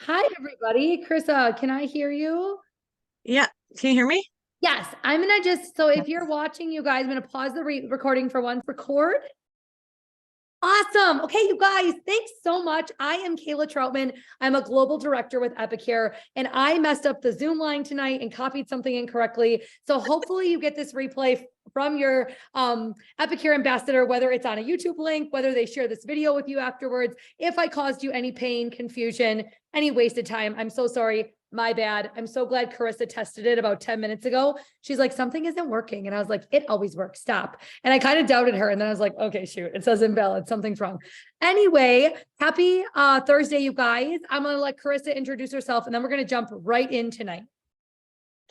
Hi, everybody. Krista, can I hear you? Yeah, can you hear me? Yes, I'm gonna so if you're Yes. watching, you guys, I'm gonna pause the recording for one. Record. Awesome. Okay, you guys, thanks so much. I am Kayla Troutman. I'm a global director with Epicure, and I messed up the Zoom line tonight and copied something incorrectly. So hopefully you get this replay from your Epicure ambassador, whether it's on a YouTube link, whether they share this video with you afterwards. If I caused you any pain, confusion, any wasted time, I'm so sorry. My bad. I'm so glad Carissa tested it about 10 minutes ago. She's like, something isn't working. And I was like, it always works. Stop. And I kind of doubted her. And then I was like, okay, shoot, it says invalid. Something's wrong. Anyway, happy Thursday, you guys. I'm going to let Carissa introduce herself and then we're going to jump right in tonight.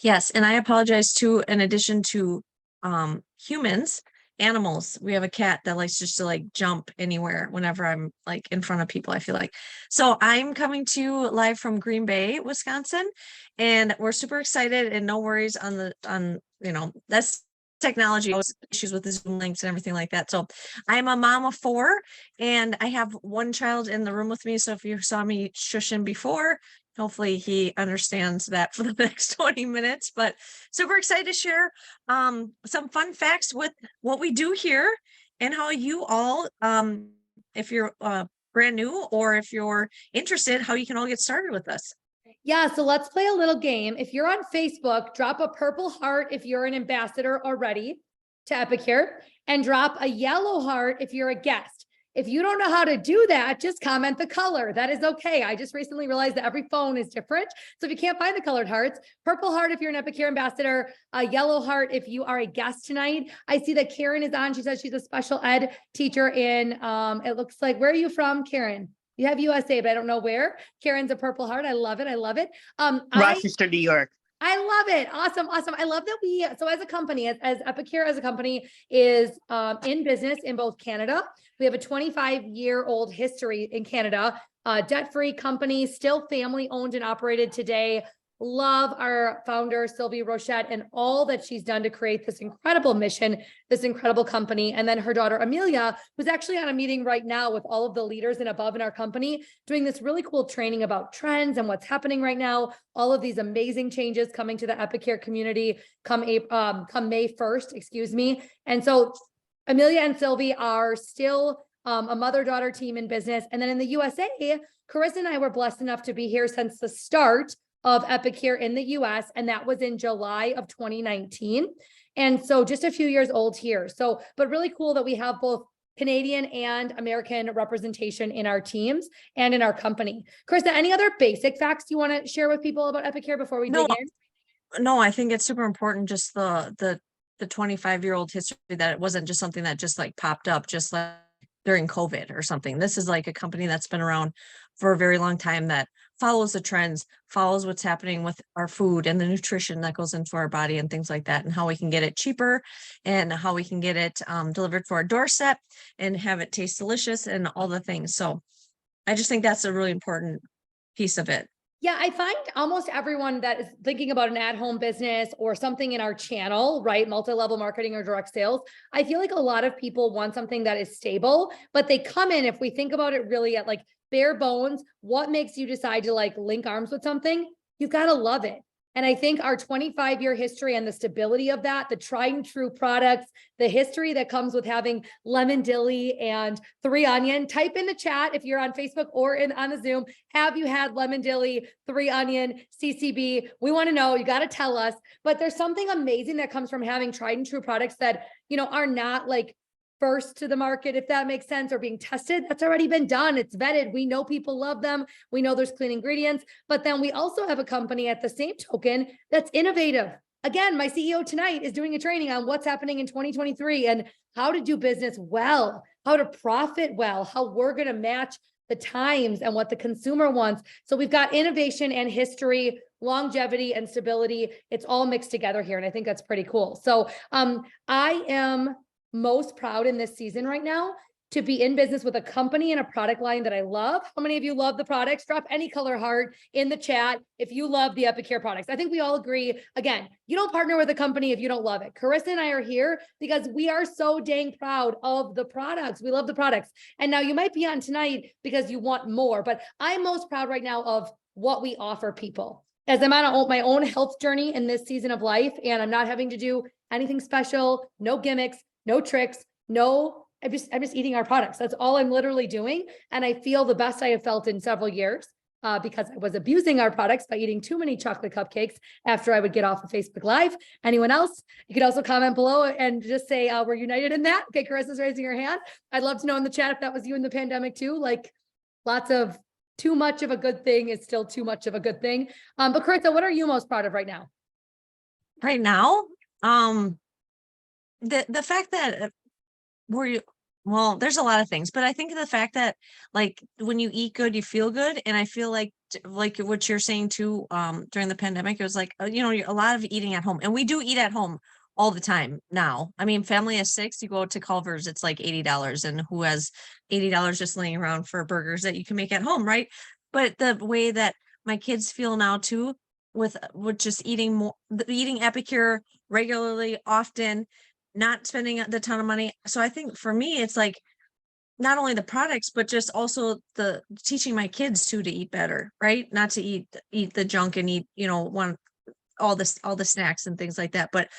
Yes, and I apologize too, in addition to humans, animals. We have a cat that likes just to like jump anywhere whenever I'm like in front of people, I feel like. So I'm coming to you live from Green Bay, Wisconsin, and we're super excited and no worries on that's technology issues with the Zoom links and everything like that. So I'm a mom of four and I have one child in the room with me. So if you saw me shushing before, hopefully he understands that for the next 20 minutes, but super excited to share some fun facts with what we do here and how you all, if you're brand new or if you're interested, how you can all get started with us. Yeah, so let's play a little game. If you're on Facebook, drop a purple heart if you're an ambassador already to Epicure, and drop a yellow heart if you're a guest. If you don't know how to do that, just comment the color. That is okay. I just recently realized that every phone is different. So if you can't find the colored hearts, purple heart if you're an Epicure ambassador, a yellow heart if you are a guest tonight. I see that Karen is on. She says she's a special ed teacher in, it looks like, where are you from, Karen? You have USA, but I don't know where. Karen's a purple heart. I love it. I love it. Rochester, New York. I love it. Awesome. Awesome. I love that so as a company, as Epicure as a company is in business in both Canada. We have a 25-year-old history in Canada, debt-free company, still family owned and operated today. Love our founder, Sylvie Rochette, and all that she's done to create this incredible mission, this incredible company. And then her daughter, Amelia, who's actually on a meeting right now with all of the leaders and above in our company, doing this really cool training about trends and what's happening right now. All of these amazing changes coming to the Epicure community come May 1st, excuse me. And so Amelia and Sylvie are still a mother-daughter team in business. And then in the USA, Carissa and I were blessed enough to be here since the start of Epicure in the US, and that was in July of 2019. And so just a few years old here. So, but really cool that we have both Canadian and American representation in our teams and in our company. Krista, any other basic facts you want to share with people about Epicure before we dig in? No, I think it's super important, just the 25-year-old history, that it wasn't just something that just like popped up just like during COVID or something. This is like a company that's been around for a very long time, that follows the trends, follows what's happening with our food and the nutrition that goes into our body and things like that, and how we can get it cheaper and how we can get it delivered for our doorstep and have it taste delicious and all the things. So I just think that's a really important piece of it. Yeah, I find almost everyone that is thinking about an at-home business or something in our channel, right? Multi-level marketing or direct sales. I feel like a lot of people want something that is stable, but they come in, if we think about it really at like bare bones, what makes you decide to like link arms with something? You got to love it. And I think our 25-year history and the stability of that, the tried and true products, the history that comes with having lemon dilly and 3-Onion. Type in the chat if you're on Facebook or on the Zoom. Have you had lemon dilly, 3-Onion, CCB? We want to know. You got to tell us. But there's something amazing that comes from having tried and true products that, you know, are not like first to the market, if that makes sense, or being tested. That's already been done. It's vetted. We know people love them. We know there's clean ingredients, but then we also have a company at the same token that's innovative. Again, my CEO tonight is doing a training on what's happening in 2023 and how to do business well, how to profit well, how we're going to match the times and what the consumer wants. So we've got innovation and history, longevity and stability. It's all mixed together here. And I think that's pretty cool. So I am most proud in this season right now to be in business with a company and a product line that I love. How many of you love the products? Drop any color heart in the chat if you love the Epicure products. I think we all agree. Again, you don't partner with a company if you don't love it. Carissa and I are here because we are so dang proud of the products. We love the products. And now you might be on tonight because you want more, but I'm most proud right now of what we offer people. As I'm on my own health journey in this season of life, and I'm not having to do anything special, no gimmicks, no tricks, I'm just eating our products. That's all I'm literally doing. And I feel the best I have felt in several years. Because I was abusing our products by eating too many chocolate cupcakes after I would get off of Facebook Live. Anyone else? You could also comment below and just say, we're united in that. Okay, Carissa's raising her hand. I'd love to know in the chat if that was you in the pandemic too. Like lots of too much of a good thing is still too much of a good thing. But Carissa, what are you most proud of right now? Right now, the fact that well, there's a lot of things, but I think the fact that like when you eat good, you feel good. And I feel like what you're saying too, during the pandemic, it was like, a lot of eating at home, and we do eat at home all the time now. I mean, family of 6, you go to Culver's, it's like $80, and who has $80 just laying around for burgers that you can make at home, right? But the way that my kids feel now too, with just eating Epicure regularly, often, not spending the ton of money. So I think for me, it's like not only the products, but just also the teaching my kids too to eat better, right? Not to eat the junk and eat, all the snacks and things like that. But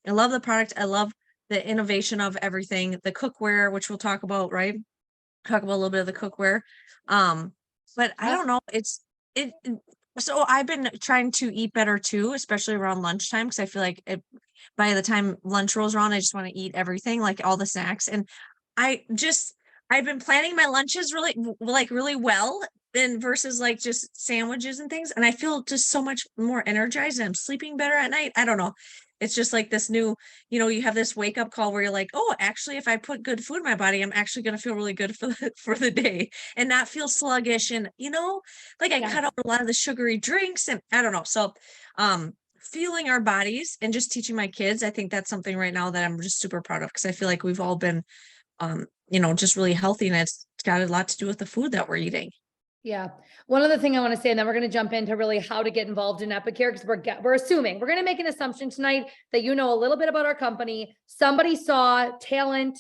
I love the product. I love the innovation of everything, the cookware, which we'll talk about, right? Talk about a little bit of the cookware. But I don't know. So I've been trying to eat better too, especially around lunchtime, because I feel like by the time lunch rolls around, I just want to eat everything, like all the snacks. And I've been planning my lunches really well, than versus like just sandwiches and things. And I feel just so much more energized, and I'm sleeping better at night. I don't know. It's just like this new, you have this wake up call where you're like, oh, actually, if I put good food in my body, I'm actually going to feel really good for the day and not feel sluggish. And, like I cut out a lot of the sugary drinks, and I don't know. So, feeling our bodies and just teaching my kids, I think that's something right now that I'm just super proud of, because I feel like we've all been, just really healthy, and it's got a lot to do with the food that we're eating. Yeah. One other thing I want to say, and then we're going to jump into really how to get involved in Epicure, because we're assuming we're going to make an assumption tonight that you know a little bit about our company. Somebody saw talent,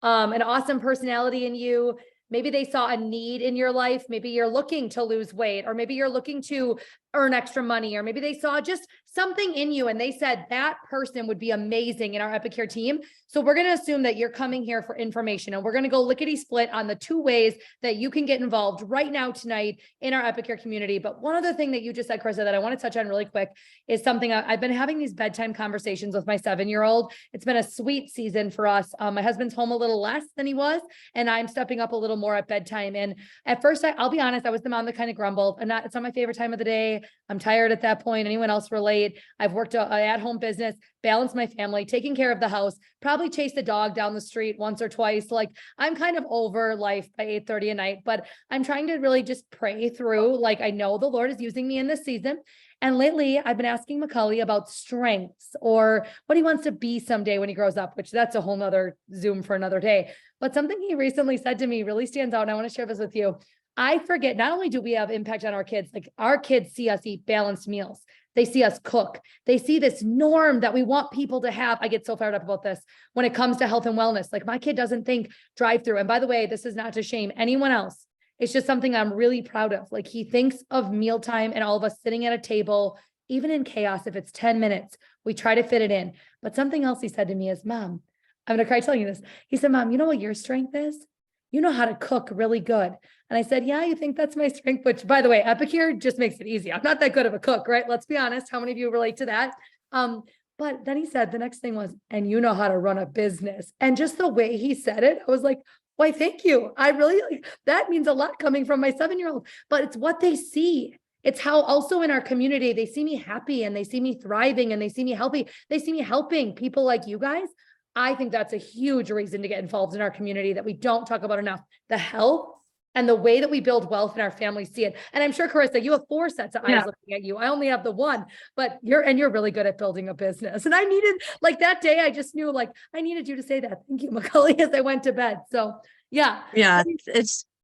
an awesome personality in you. Maybe they saw a need in your life. Maybe you're looking to lose weight, or maybe you're looking to earn extra money, or maybe they saw just something in you and they said that person would be amazing in our Epicure team. So we're going to assume that you're coming here for information, and we're going to go lickety split on the 2 ways that you can get involved right now tonight in our Epicure community. But one other thing that you just said, Carissa, that I want to touch on really quick is something I've been having these bedtime conversations with my 7-year-old. It's been a sweet season for us. My husband's home a little less than he was, and I'm stepping up a little more at bedtime. And at first, I'll be honest, I was the mom that kind of grumbled. It's not my favorite time of the day. I'm tired at that point. Anyone else relate? I've worked an at-home business, balanced my family, taking care of the house, probably chased the dog down the street once or twice. Like I'm kind of over life by 8:30 at night, but I'm trying to really just pray through. Like I know the Lord is using me in this season. And lately I've been asking Macaulay about strengths, or what he wants to be someday when he grows up, which that's a whole nother Zoom for another day. But something he recently said to me really stands out, and I want to share this with you. I forget, not only do we have impact on our kids, like our kids see us eat balanced meals. They see us cook. They see this norm that we want people to have. I get so fired up about this when it comes to health and wellness. Like my kid doesn't think drive-through. And by the way, this is not to shame anyone else. It's just something I'm really proud of. Like he thinks of mealtime and all of us sitting at a table, even in chaos. If it's 10 minutes, we try to fit it in. But something else he said to me is, Mom, I'm going to cry telling you this. He said, Mom, you know what your strength is? You know how to cook really good. And I said, yeah, you think that's my strength? Which, by the way, Epicure just makes it easy. I'm not that good of a cook, right? Let's be honest. How many of you relate to that? But then he said, the next thing was, and you know how to run a business. And just the way he said it, I was like, why, thank you. I really, that means a lot coming from my 7-year-old, but it's what they see. It's how also in our community, they see me happy and they see me thriving and they see me healthy. They see me helping people like you guys. I think that's a huge reason to get involved in our community that we don't talk about enough. The health and the way that we build wealth in our families see it. And I'm sure, Carissa, you have 4 sets of eyes looking at you. I only have the 1, but you're really good at building a business. And I needed, like that day, I just knew like I needed you to say that. Thank you, Macaulay, as I went to bed. So yeah. Yeah.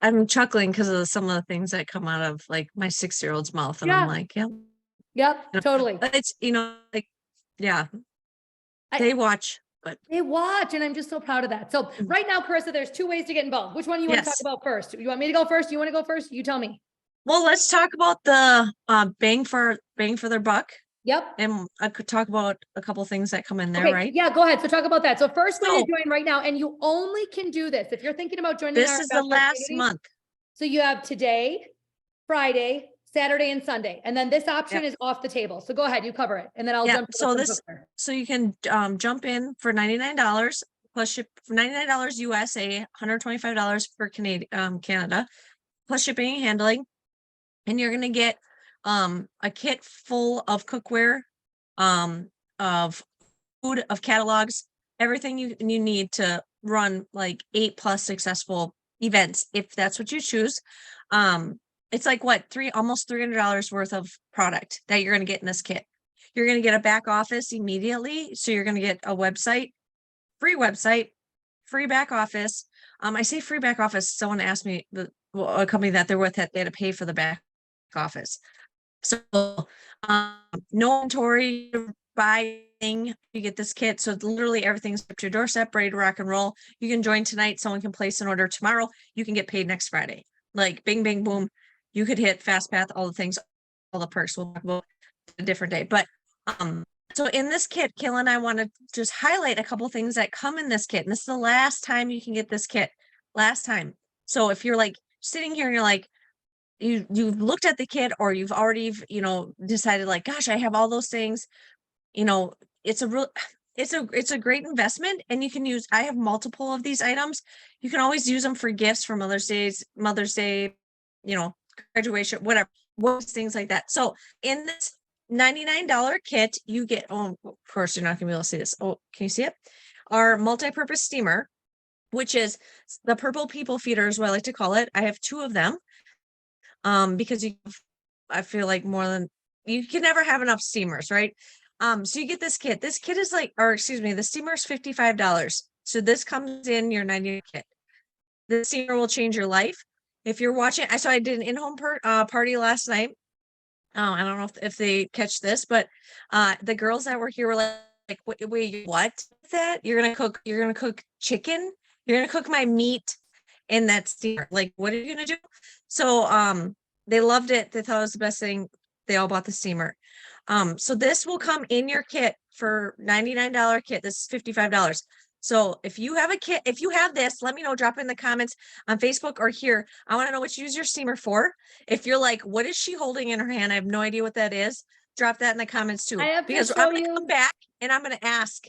I'm chuckling because of some of the things that come out of like my 6-year-old's mouth. And I'm like, yeah. Yep, totally. It's, they watch. But they watch, and I'm just so proud of that. So right now, Carissa, there's 2 ways to get involved. Which one do you want to talk about first? You want me to go first? You want to go first? You tell me. Well, let's talk about the bang for their buck. Yep. And I could talk about a couple things that come in there, Okay, right? yeah, go ahead. So talk about that. So first way So- to join right now, and you only can do this if you're thinking about joining This our is the investment last community. month. So you have today, Friday, Saturday, and Sunday, and then this option is off the table. So go ahead, you cover it, and then I'll Yeah, jump. to so some this- cookware. So you can jump in for $99 plus ship for $99 USA, $125 for Canada, plus shipping and handling. And you're gonna get a kit full of cookware, of food, of catalogs, everything you need to run like 8+ successful events, if that's what you choose. It's like what, almost $300 worth of product that you're gonna get in this kit. You're gonna get a back office immediately. So you're gonna get a website, free back office. I say free back office. Someone asked me a company that they're with they had to pay for the back office. So no inventory, buying, you get this kit. So literally everything's up to your doorstep, ready to rock and roll. You can join tonight. Someone can place an order tomorrow. You can get paid next Friday. Like bing, bing, boom. You could hit FastPath, all the things, all the perks. We'll talk about a different day. But so in this kit, Kayla and I want to just highlight a couple things that come in this kit. And this is the last time you can get this kit. Last time. So if you're like sitting here and you're like, you've looked at the kit, or you've already, decided like, gosh, I have all those things, it's a great investment, and you can use, I have multiple of these items. You can always use them for gifts for Mother's Day, graduation, whatever, things like that. So in this $99 kit, you get, of course, you're not gonna be able to see this. Oh, can you see it? Our multi-purpose steamer, which is the purple people feeder is what I like to call it. I have 2 of them. Because I feel like you can never have enough steamers, right? So you get this kit. This kit is the steamer is $55. So this comes in your 90 kit. The steamer will change your life. If you're watching, I did an in-home party last night. I don't know if they catch this, but the girls that were here were like, wait, what? That you're gonna cook chicken? You're gonna cook my meat in that steamer? Like, what are you gonna do? So they loved it. They thought it was the best thing. They all bought the steamer. So this will come in your kit for $99 kit. This is $55. So if you have a kit, if you have this, let me know, drop in the comments on Facebook or here. I want to know what you use your steamer for. If you're like, what is she holding in her hand? I have no idea what that is. Drop that in the comments too. I have to Because show I'm gonna you- come back and I'm gonna ask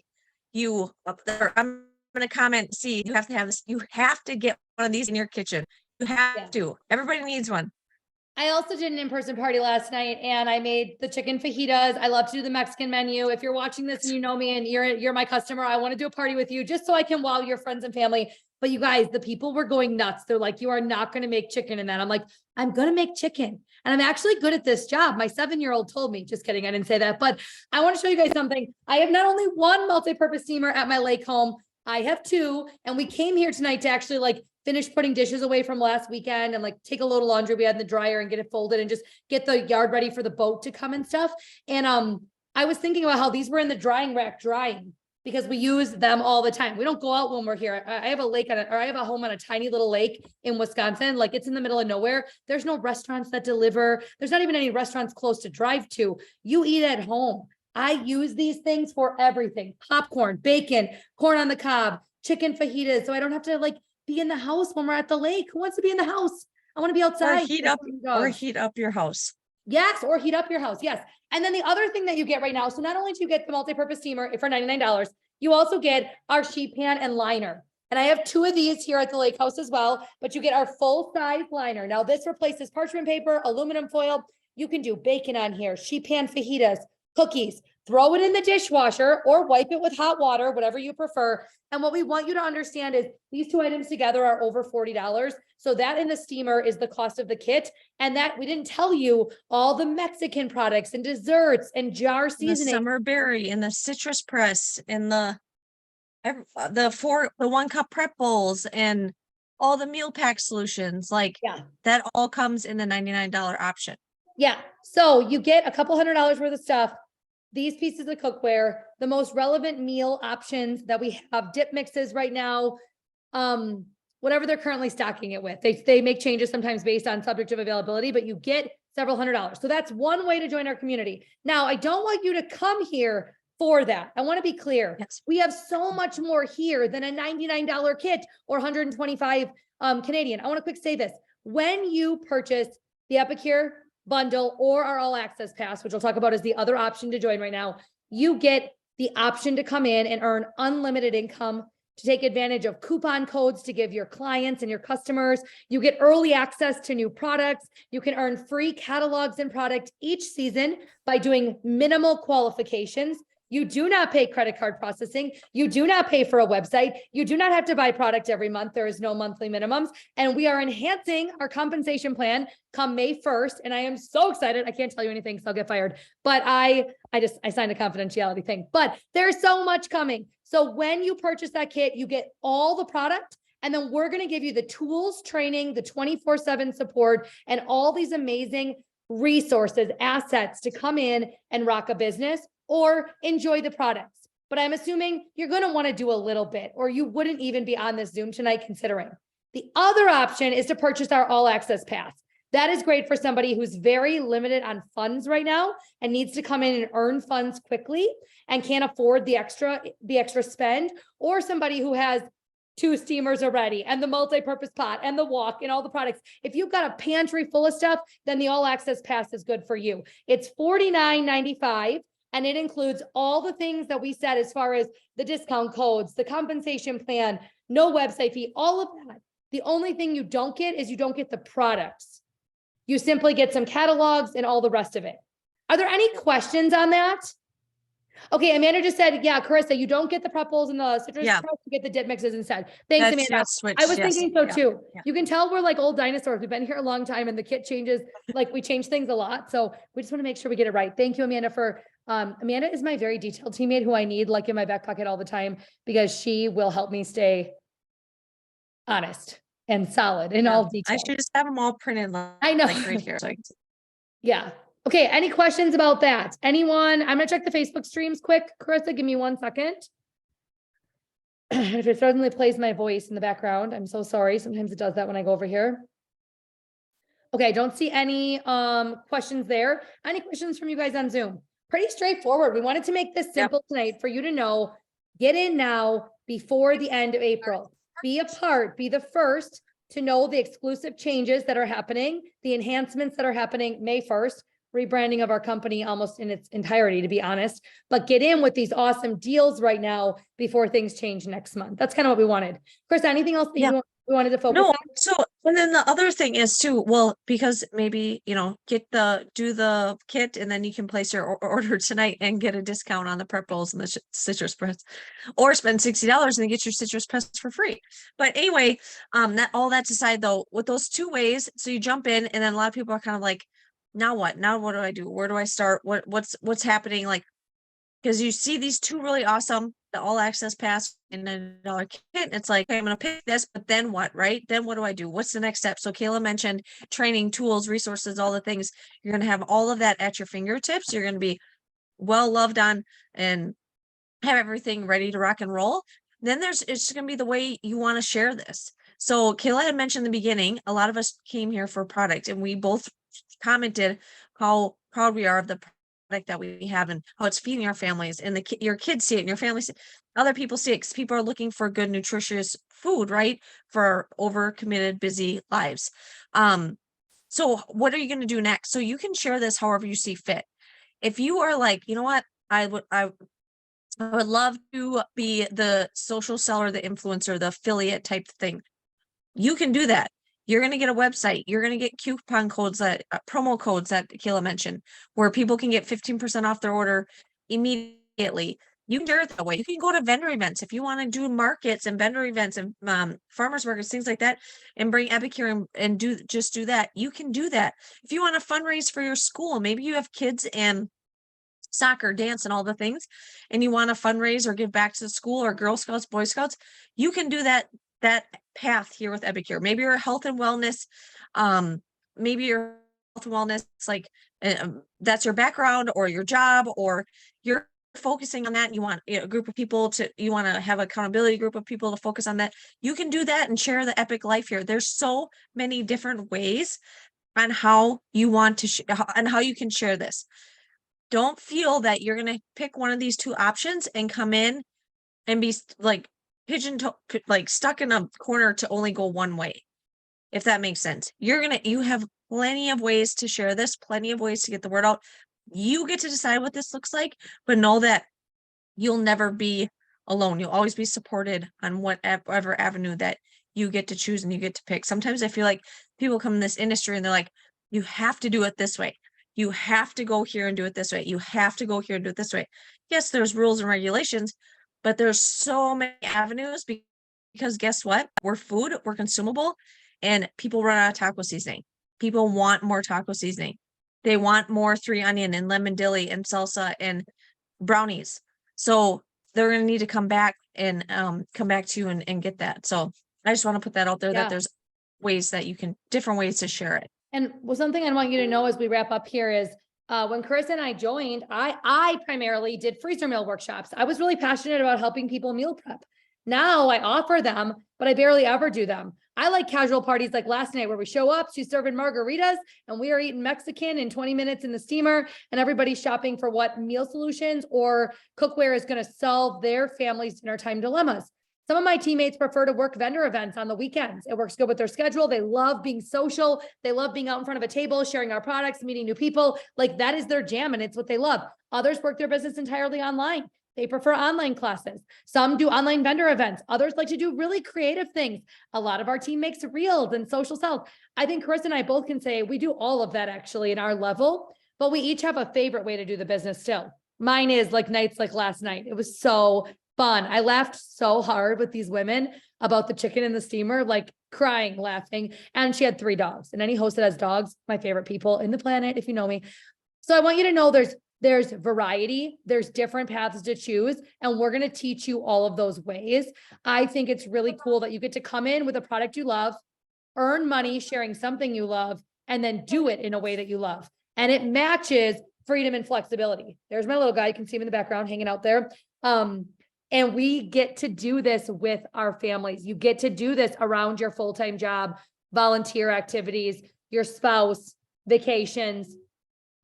you up there. I'm gonna comment, see, you have to have this, you have to get one of these in your kitchen. You have Yeah. to. Everybody needs one. I also did an in-person party last night, and I made the chicken fajitas. I love to do the Mexican menu. If you're watching this and you know me and you're my customer, I want to do a party with you just so I can wow your friends and family. But you guys, the people were going nuts. They're like, you are not going to make chicken in that. I'm like, I'm going to make chicken. And I'm actually good at this job. My 7-year-old told me, just kidding. I didn't say that, but I want to show you guys something. I have not only one multi-purpose steamer at my lake home, I have 2. And we came here tonight to actually finish putting dishes away from last weekend and take a load of laundry we had in the dryer and get it folded and just get the yard ready for the boat to come and stuff. And I was thinking about how these were in the drying rack drying because we use them all the time. We don't go out when we're here. I have a home on a tiny little lake in Wisconsin. It's in the middle of nowhere. There's no restaurants that deliver. There's not even any restaurants close to drive to. You eat at home. I use these things for everything: popcorn, bacon, corn on the cob, chicken fajitas. So I don't have to be in the house when we're at the lake. Who wants to be in the house? I want to be outside. Or heat up your house. Yes, or heat up your house. Yes. And then the other thing that you get right now, so not only do you get the multi-purpose steamer for $99, you also get our sheet pan and liner. And I have 2 of these here at the lake house as well, but you get our full size liner. Now this replaces parchment paper, aluminum foil. You can do bacon on here, sheet pan fajitas, cookies, throw it in the dishwasher or wipe it with hot water, whatever you prefer. And what we want you to understand is these 2 items together are over $40. So that in the steamer is the cost of the kit. And that we didn't tell you all the Mexican products and desserts and jar The seasoning. summer berry and the citrus press and the 1-cup prep bowls and all the meal pack solutions. Yeah. That all comes in the $99 option. Yeah. So you get a couple $100 worth of stuff. These pieces of cookware, the most relevant meal options that we have, dip mixes right now. whatever they're currently stocking it with. They make changes sometimes based on subject of availability, but you get several $100s. So that's one way to join our community. Now, I don't want you to come here for that. I want to be clear. Yes. We have so much more here than a $99 kit or 125 Canadian. I want to quick say this. When you purchase the Epicure bundle or our all access pass, which we'll talk about as the other option to join right now, you get the option to come in and earn unlimited income, to take advantage of coupon codes to give your clients and your customers. You get early access to new products. You can earn free catalogs and product each season by doing minimal qualifications. You do not pay credit card processing. You do not pay for a website. You do not have to buy product every month. There is no monthly minimums. And we are enhancing our compensation plan come May 1st. And I am so excited. I can't tell you anything, so I'll get fired. But I signed a confidentiality thing. But there's so much coming. So when you purchase that kit, you get all the product. And then we're going to give you the tools, training, the 24/7 support, and all these amazing resources, assets to come in and rock a business or enjoy the products. But I'm assuming you're going to want to do a little bit, or you wouldn't even be on this Zoom tonight considering. The other option is to purchase our all access pass. That is great for somebody who's very limited on funds right now and needs to come in and earn funds quickly and can't afford the extra spend, or somebody who has 2 steamers already and the multi-purpose pot and the wok and all the products. If you've got a pantry full of stuff, then the all access pass is good for you. It's $49.95. And it includes all the things that we said as far as the discount codes, the compensation plan, no website fee, all of that. The only thing you don't get is you don't get the products. You simply get some catalogs and all the rest of it. Are there any questions on that? Okay, Amanda just said, yeah, Carissa, you don't get the prepples and the citrus, Yeah. you get the dip mixes instead. Thanks, Amanda. That's switched, I was yes. thinking so Yeah, too. yeah. You can tell we're like old dinosaurs. We've been here a long time and the kit changes, like we change things a lot. So we just want to make sure we get it right. Thank you, Amanda, for, Amanda is my very detailed teammate who I need like in my back pocket all the time because she will help me stay honest and solid in all I details. should just have them all printed I know. like right here. So Yeah. Okay. Any questions about that? Anyone? I'm gonna check the Facebook streams quick. Carissa, give me 1 second. If it suddenly plays my voice in the background, I'm so sorry. Sometimes it does that when I go over here. Okay, don't see any questions there. Any questions from you guys on Zoom? Pretty straightforward. We wanted to make this simple tonight for you to know, get in now before the end of April. Be a part, be the first to know the exclusive changes that are happening, the enhancements that are happening May 1st, rebranding of our company almost in its entirety, to be honest, but get in with these awesome deals right now before things change next month. That's kind of what we wanted. Chris, anything else that we wanted to focus no, on? so and then the other thing is too, well, because maybe, do the kit and then you can place your order tonight and get a discount on the prepples and the citrus press, or spend $60 and then get your citrus press for free. But anyway, that aside though, with those 2 ways, so you jump in and then a lot of people are kind of like, now what? Now what do I do? Where do I start? What's happening? Like, because you see these 2 really awesome, the all access pass and $9 kit. And it's like, okay, I'm going to pick this, but then what, right? Then what do I do? What's the next step? So Kayla mentioned training, tools, resources, all the things. You're going to have all of that at your fingertips. You're going to be well loved on and have everything ready to rock and roll. Then it's going to be the way you want to share this. So Kayla had mentioned in the beginning, a lot of us came here for product and we both commented how proud we are of the product that we have and how it's feeding our families, and your kids see it and your family see it. Other people see it because people are looking for good, nutritious food, right? For overcommitted, busy lives. So what are you going to do next? So you can share this however you see fit. If you are like, you know what, I would love to be the social seller, the influencer, the affiliate type thing. You can do that. You're going to get a website. You're going to get coupon codes, promo codes that Kayla mentioned, where people can get 15% off their order immediately. You can share it that way. You can go to vendor events if you want to do markets and vendor events and farmers markets, things like that, and bring Epicure and do that. You can do that. If you want to fundraise for your school, maybe you have kids and soccer, dance, and all the things, and you want to fundraise or give back to the school or Girl Scouts, Boy Scouts, you can do that path here with Epicure. Maybe your health and wellness, maybe your health and wellness, like that's your background or your job or your focusing on that, you want a group of people to, you want to have accountability group of people to focus on that, you can do that and share the epic life here. There's so many different ways on how you want to and how you can share this. Don't feel that you're going to pick one of these two options and come in and be like like stuck in a corner to only go one way. If that makes sense, you have plenty of ways to share this, plenty of ways to get the word out. You get to decide what this looks like, but know that you'll never be alone. You'll always be supported on whatever avenue that you get to choose and you get to pick. Sometimes I feel like people come in this industry and they're like, you have to do it this way. You have to go here and do it this way. You have to go here and do it this way. Yes, there's rules and regulations, but there's so many avenues because guess what? We're food, we're consumable, and people run out of taco seasoning. People want more taco seasoning. They want more 3 onion and lemon dilly and salsa and brownies. So they're going to need to come back and come back to you and get that. So I just want to put that out there that there's ways that you can, different ways to share it. And something I want you to know as we wrap up here is when Carissa and I joined, I primarily did freezer meal workshops. I was really passionate about helping people meal prep. Now I offer them, but I barely ever do them. I like casual parties like last night where we show up, she's serving margaritas and we are eating Mexican in 20 minutes in the steamer and everybody's shopping for what meal solutions or cookware is going to solve their family's dinner time dilemmas. Some of my teammates prefer to work vendor events on the weekends. It works good with their schedule. They love being social. They love being out in front of a table, sharing our products, meeting new people. Like that is their jam and it's what they love. Others work their business entirely online. They prefer online classes. Some do online vendor events. Others like to do really creative things. A lot of our team makes reels and social sells. I think Chris and I both can say we do all of that actually in our level, but we each have a favorite way to do the business still. Mine is like nights like last night. It was so fun. I laughed so hard with these women about the chicken in the steamer, like crying, laughing. And she had 3 dogs. And any host that has dogs, my favorite people in the planet, if you know me. So I want you to know there's variety, there's different paths to choose, and we're going to teach you all of those ways. I think it's really cool that you get to come in with a product you love, earn money sharing something you love, and then do it in a way that you love. And it matches freedom and flexibility. There's my little guy. You can see him in the background hanging out there. And we get to do this with our families. You get to do this around your full-time job, volunteer activities, your spouse, vacations,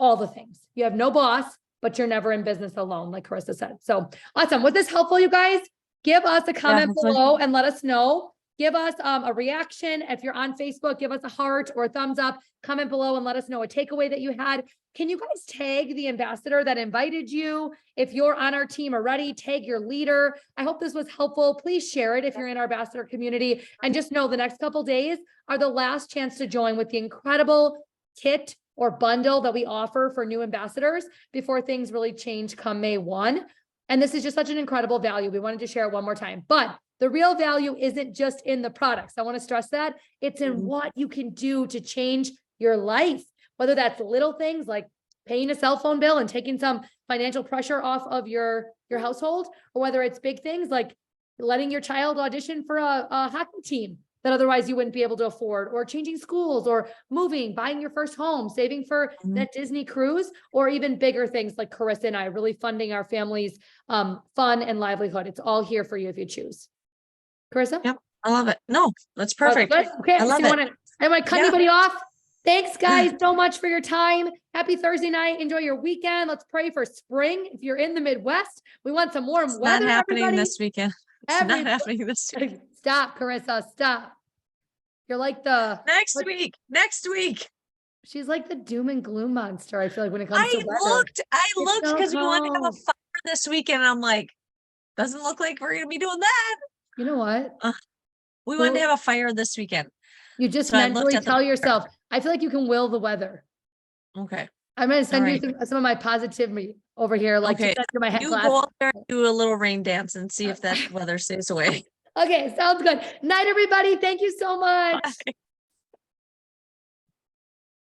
all the things. You have no boss, but you're never in business alone, like Carissa said. So awesome. Was this helpful, you guys? Give us a comment below and let us know. Give us a reaction. If you're on Facebook, give us a heart or a thumbs up, comment below and let us know a takeaway that you had. Can you guys tag the ambassador that invited you? If you're on our team already, tag your leader. I hope this was helpful. Please share it if you're in our ambassador community, and just know the next couple days are the last chance to join with the incredible kit or bundle that we offer for new ambassadors before things really change come May 1. And this is just such an incredible value. We wanted to share it one more time, but the real value isn't just in the products. I want to stress that it's in what you can do to change your life, whether that's little things like paying a cell phone bill and taking some financial pressure off of your household, or whether it's big things like letting your child audition for a hockey team that otherwise you wouldn't be able to afford, or changing schools, or moving, buying your first home, saving for that Disney cruise, or even bigger things like Carissa and I really funding our family's fun and livelihood. It's all here for you if you choose. Carissa? Yep, I love it. No, that's perfect. Okay, I love it. I want to cut anybody off. Thanks, guys, so much for your time. Happy Thursday night. Enjoy your weekend. Let's pray for spring. If you're in the Midwest, we want some warm weather. Not happening this weekend. It's not Everybody- happening this week. Stop, Carissa. Stop. You're like the Next week. She's like the doom and gloom monster. I feel like when it comes to weather. I looked so because we wanted to have a cold. fire this weekend. And I'm like, doesn't look like we're gonna be doing that. You know what? We wanted to have a fire this weekend. You just So I looked mentally at the tell weather. yourself, I feel like you can will the weather. Okay. I'm going to send Alright. you some of my positivity over here. Like Okay. to my head You glass. go out there and do a little rain dance and see if that weather stays away. Okay, sounds good. Night, everybody. Thank you so much. Bye.